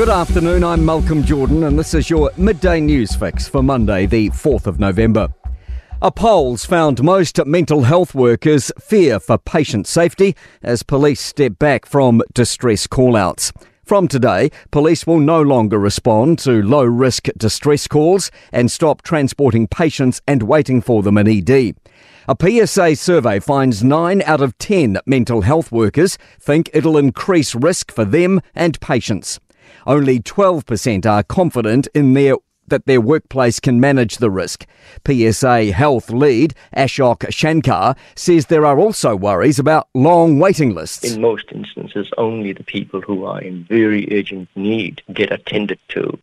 Good afternoon, I'm Malcolm Jordan and this is your midday news fix for Monday, the 4th of November. A poll's found most mental health workers fear for patient safety as police step back from distress call-outs. From today, police will no longer respond to low-risk distress calls and stop transporting patients and waiting for them in ED. A PSA survey finds 9 out of 10 mental health workers think it'll increase risk for them and patients. Only 12% are confident in that their workplace can manage the risk. PSA Health lead Ashok Shankar says there are also worries about long waiting lists. In most instances, only the people who are in very urgent need get attended to.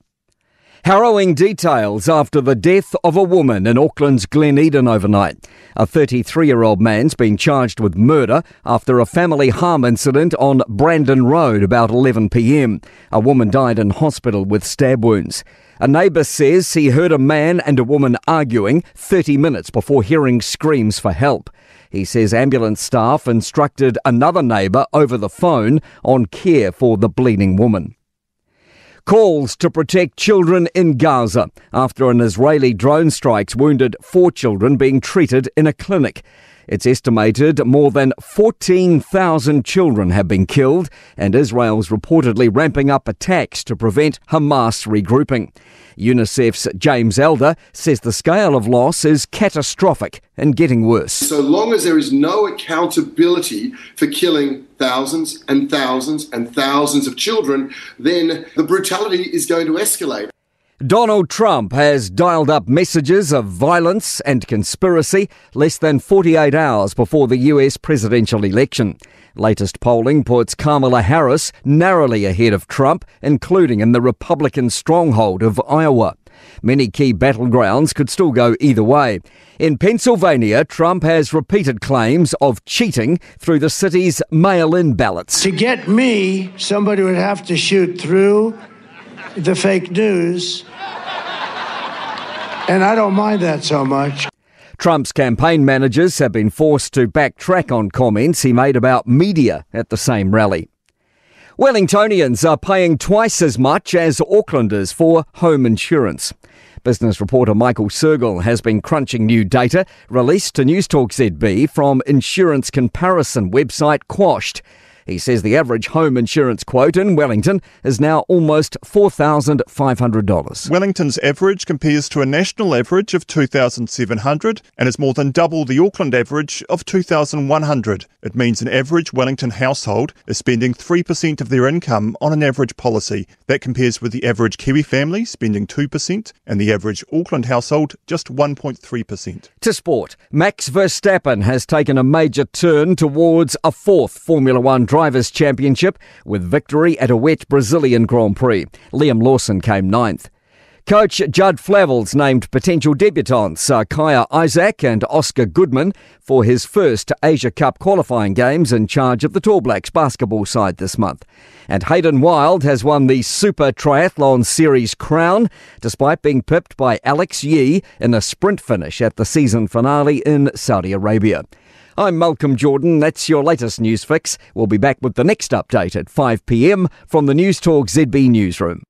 Harrowing details after the death of a woman in Auckland's Glen Eden overnight. A 33-year-old man's been charged with murder after a family harm incident on Brandon Road about 11 p.m. A woman died in hospital with stab wounds. A neighbour says he heard a man and a woman arguing 30 minutes before hearing screams for help. He says ambulance staff instructed another neighbour over the phone on care for the bleeding woman. Calls to protect children in Gaza after an Israeli drone strikes wounded 4 children being treated in a clinic. It's estimated more than 14,000 children have been killed, and Israel's reportedly ramping up attacks to prevent Hamas regrouping. UNICEF's James Elder says the scale of loss is catastrophic and getting worse. So long as there is no accountability for killing thousands and thousands and thousands of children, then the brutality is going to escalate. Donald Trump has dialed up messages of violence and conspiracy less than 48 hours before the US presidential election. Latest polling puts Kamala Harris narrowly ahead of Trump, including in the Republican stronghold of Iowa. Many key battlegrounds could still go either way. In Pennsylvania, Trump has repeated claims of cheating through the city's mail-in ballots. To get me, somebody would have to shoot through the fake news, and I don't mind that so much. Trump's campaign managers have been forced to backtrack on comments he made about media at the same rally. Wellingtonians are paying twice as much as Aucklanders for home insurance. Business reporter Michael Sergel has been crunching new data released to Newstalk ZB from insurance comparison website Quashed. He says the average home insurance quote in Wellington is now almost $4,500. Wellington's average compares to a national average of $2,700 and is more than double the Auckland average of $2,100. It means an average Wellington household is spending 3% of their income on an average policy. That compares with the average Kiwi family spending 2% and the average Auckland household just 1.3%. To sport, Max Verstappen has taken a major turn towards a 4th Formula One Drivers' Championship with victory at a wet Brazilian Grand Prix. Liam Lawson came 9th. Coach Judd Flavel's named potential debutants Kaya Isaac and Oscar Goodman for his first Asia Cup qualifying games in charge of the Tall Blacks basketball side this month. And Hayden Wilde has won the Super Triathlon Series crown despite being pipped by Alex Yee in a sprint finish at the season finale in Saudi Arabia. I'm Malcolm Jordan. That's your latest news fix. We'll be back with the next update at 5 p.m. from the Newstalk ZB newsroom.